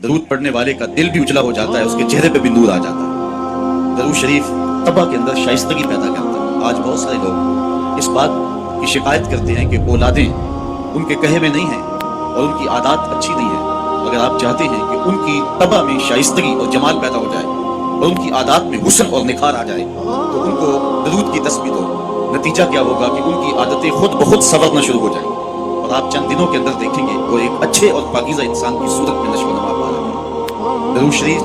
درود پڑھنے والے کا دل بھی اجلا ہو جاتا ہے، اس کے چہرے پہ بھی نور آ جاتا ہے۔ درود شریف طبع کے اندر شائستگی پیدا کرتا ہے۔ آج بہت سارے لوگ اس بات کی شکایت کرتے ہیں کہ اولادیں ان کے کہے میں نہیں ہیں اور ان کی عادات اچھی نہیں ہیں۔ اگر آپ چاہتے ہیں کہ ان کی طبع میں شائستگی اور جمال پیدا ہو جائے اور ان کی عادات میں حسن اور نکھار آ جائے تو ان کو درود کی تسبیح دو۔ نتیجہ کیا ہوگا کہ ان کی عادتیں خود بخود سنورنا شروع ہو جائیں اور آپ چند دنوں کے اندر دیکھیں گے وہ ایک اچھے اور پاکیزہ انسان کی صورت میں نشو و نما پا رہے ہیں۔ درود شریف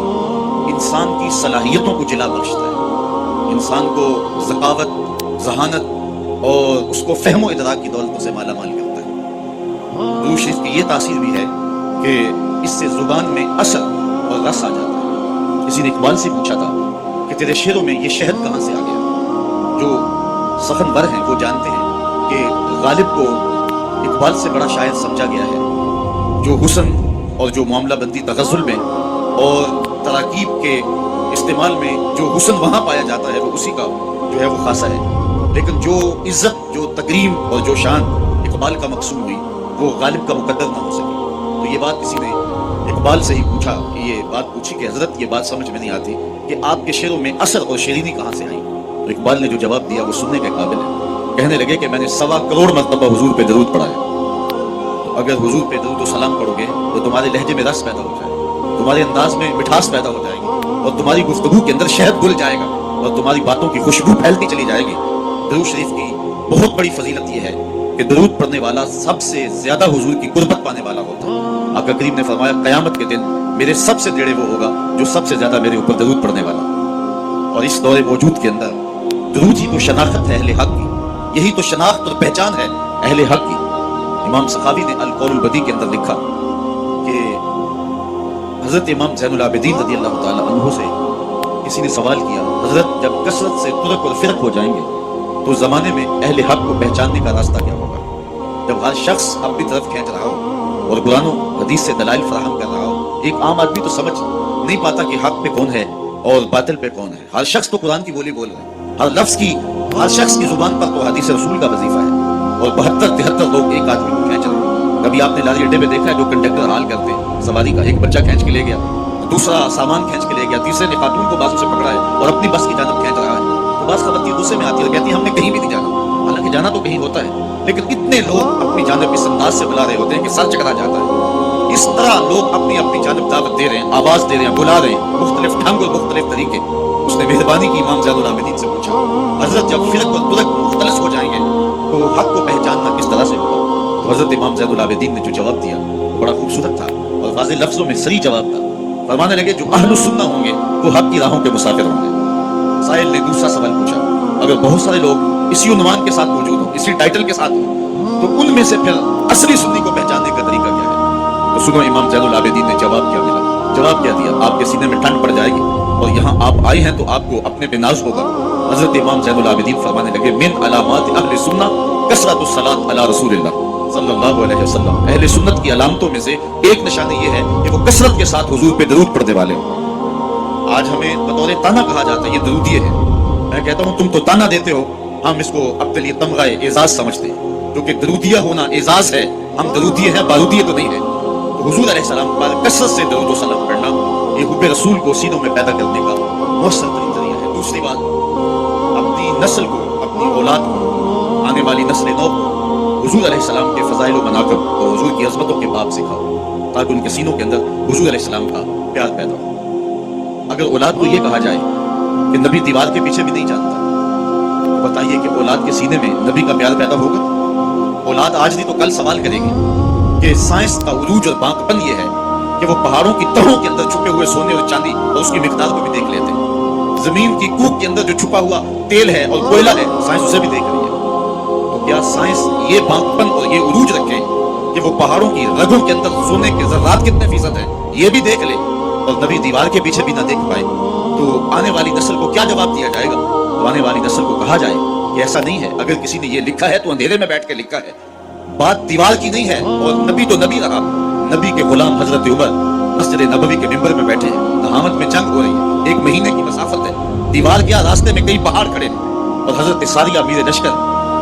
انسان کی صلاحیتوں کو جلا بخشتا ہے، انسان کو ذکاوت، ذہانت اور اس کو فہم و ادراک کی دولتوں سے مالا مال کرتا ہے۔ درود شریف کی یہ تاثیر بھی ہے کہ اس سے زبان میں اثر اور رس آ جاتا ہے۔ کسی نے اقبال سے پوچھا تھا کہ تیرے شعروں میں یہ شہد کہاں سے آ گیا؟ جو سخن بر ہیں وہ جانتے ہیں کہ غالب کو اقبال سے بڑا شاعر سمجھا گیا ہے، جو حسن اور جو معاملہ بندی تغزل میں اور تراکیب کے استعمال میں جو حسن وہاں پایا جاتا ہے وہ اسی کا جو ہے وہ خاصہ ہے، لیکن جو عزت، جو تکریم اور جو شان اقبال کا مقصود ہوئی وہ غالب کا مقدر نہ ہو سکی۔ تو یہ بات کسی نے اقبال سے ہی پوچھا کہ یہ بات پوچھی کہ حضرت یہ بات سمجھ میں نہیں آتی کہ آپ کے شعروں میں اثر اور شیرینی کہاں سے آئی؟ تو اقبال نے جو جواب دیا وہ سننے کے قابل ہے۔ کہنے لگے کہ میں نے 1.25 کروڑ مرتبہ حضور پہ درود پڑھا ہے، تو اگر حضور پہ درود و سلام پڑھو گے تو تمہارے لہجے میں رس پیدا ہو جائے گا، تمہارے انداز میں مٹھاس پیدا ہو جائے گی اور تمہاری گفتگو کے اندر شہد گھل جائے گا اور تمہاری باتوں کی خوشبو پھیلتی چلی جائے گی۔ درود شریف کی بہت بڑی فضیلت یہ ہے کہ درود پڑھنے والا سب سے زیادہ حضور کی قربت پانے والا ہوتا ہے۔ آقا کریم نے فرمایا قیامت کے دن میرے سب سے نیڑے وہ ہوگا جو سب سے زیادہ میرے اوپر درود پڑھنے والا۔ اور اس دور موجود کے اندر درود ہی تو شناخت ہے اہل حق کی، یہی تو شناخت اور پہچان ہے اہل حق کی۔ امام سخاوی نے القول البدیع کے اندر لکھا کہ حضرت امام زین العابدین رضی اللہ تعالی عنہ سے کسی نے سوال کیا، حضرت جب کثرت سے ترک اور فرق ہو جائیں گے تو زمانے میں اہل حق کو پہچاننے کا راستہ کیا ہوگا؟ جب ہر شخص اپنی طرف کھینچ رہا ہو اور قرآن و حدیث سے دلائل فراہم کر رہا ہو، ایک عام آدمی تو سمجھ نہیں پاتا کہ حق پہ کون ہے اور باطل پہ کون ہے۔ ہر شخص تو قرآن کی بولی بول رہا ہے، ہر لفظ کی، ہر شخص کی زبان پر تو حدیث رسول کا وظیفہ ہے، اور 72-73 لوگ ایک آدمی کو کھینچ رہے ہیں۔ کبھی آپ نے لاری اڈے میں دیکھا ہے جو کنڈکٹر حال کرتے ہیں سواری کا، ایک بچہ کھینچ کے لے گیا، دوسرا سامان کھینچ کے لے گیا، تیسرے نے خاتون کو بازو سے پکڑا ہے اور اپنی بس کی جانب کھینچ رہا ہے۔ تو بعض خواتین غصے میں آتی ہے، کہتی ہیں ہم نے کہیں بھی نہیں جانا، حالانکہ جانا تو کہیں ہوتا ہے، لیکن اتنے لوگ اپنی جانب اس انداز سے بلا رہے ہوتے ہیں کہ سر چکرا جاتا ہے۔ اس طرح لوگ اپنی اپنی جانب دعوت دے رہے ہیں، آواز دے رہے ہیں، بلا رہے ہیں، مختلف ڈھنگ اور مختلف طریقے۔ اس نے مہربانی کی امام زین العابدین سے پوچھا، حضرت جب فرق اور ترک مختلف ہو جائیں گے تو حق کو پہچاننا کس طرح سے ہوگا؟ تو حضرت امام زین العابدین نے جو جواب دیا بڑا خوبصورت تھا اور واضح لفظوں میں صریح جواب تھا۔ فرمانے لگے جو اہل السنہ ہوں گے وہ حق کی راہوں کے مسافر ہوں گے۔ سائل نے دوسرا سوال پوچھا، اگر بہت سارے لوگ اسی عنوان کے ساتھ موجود ہوں، اسی ٹائٹل کے ساتھ ہوں، تو ان میں سے پھر اصلی سنی کو پہچاننے کا طریقہ کیا ہے؟ تو سنو امام زین العابدین نے جواب کیا ملا، جواب کیا دیا، آپ کے سینے میں ٹھنڈ پڑ جائے گی اور یہاں آپ آئے ہیں تو آپ کو اپنے پہ ناز ہوگا۔ حضرت امام زین العابدین فرمانے لگے من علامات اہل سنہ کثرت الصلاۃ علی رسول اللہ صلی اللہ علیہ وسلم، اہل سنت کی علامتوں میں سے ایک نشانی یہ ہے کہ وہ کثرت کے ساتھ حضور پہ درود پڑھنے والے ہوں۔ آج ہمیں بطور تانا کہا جاتا ہے یہ درودیے ہے، میں کہتا ہوں تم تو تانا دیتے ہو، ہم اس کو اپنے لیے تمغہ اعزاز سمجھتے ہیں، کیونکہ درودیہ ہونا اعزاز ہے، ہم درودیے ہیں، بارودیے تو نہیں ہے۔ تو حضور علیہ السلام پر کثرت سے درود و سلام پڑھنا یہ حب رسول کو سینوں میں پیدا کرنے کا مؤثر ترین ذریعہ ہے۔ دوسری بات، اپنی نسل کو، اپنی اولاد کو، آنے والی نسل نو کو حضور علیہ السلام کے فضائل و مناقب اور حضور کی عظمتوں کے باب سکھاؤ تاکہ ان کے سینوں کے اندر حضور علیہ السلام کا پیار پیدا ہو۔ اگر اولاد کو یہ کہا جائے کہ نبی دیوار کے پیچھے بھی نہیں جانتا، تو بتائیے کہ اولاد کے سینے میں نبی کا پیار پیدا ہوگا؟ اولاد آج نہیں تو کل سوال کرے گی کہ سائنس کا عروج اور بانک پن یہ ہے کہ وہ پہاڑوں کی تہوں کے اندر چھپے ہوئے سونے اور چاندی اور اس کی مقدار کو بھی دیکھ لیتے ہیں، زمین کی کوک کے اندر جو چھپا ہوا تیل ہے اور کوئلہ ہے سائنس اسے بھی دیکھ رہی ہے۔ تو کیا سائنس یہ بانک پن اور یہ عروج رکھے کہ وہ پہاڑوں کی رگوں کے اندر سونے کے ذرات کتنے فیصد ہیں یہ بھی دیکھ لے اور نبی دیوار کے پیچھے بھی نہ دیکھ پائے؟ تو آنے والی نسل کو کیا جواب دیا جائے گا؟ تو آنے والی نسل کو کہا جائے کہ ایسا نہیں ہے، اگر کسی نے یہ لکھا ہے تو اندھیرے میں بیٹھ کے لکھا ہے، بات دیوار کی نہیں ہے، اور نبی تو نبی رہا۔ نبی کے غلام حضرت عمر مسجد نبوی کے ممبر میں بیٹھے ہیں، دہامت میں جنگ ہو رہی ہے، 1 مہینے کی مسافت ہے، دیوار کیا راستے میں کئی پہاڑ کھڑے ہیں، اور حضرت ساریہ امیر لشکر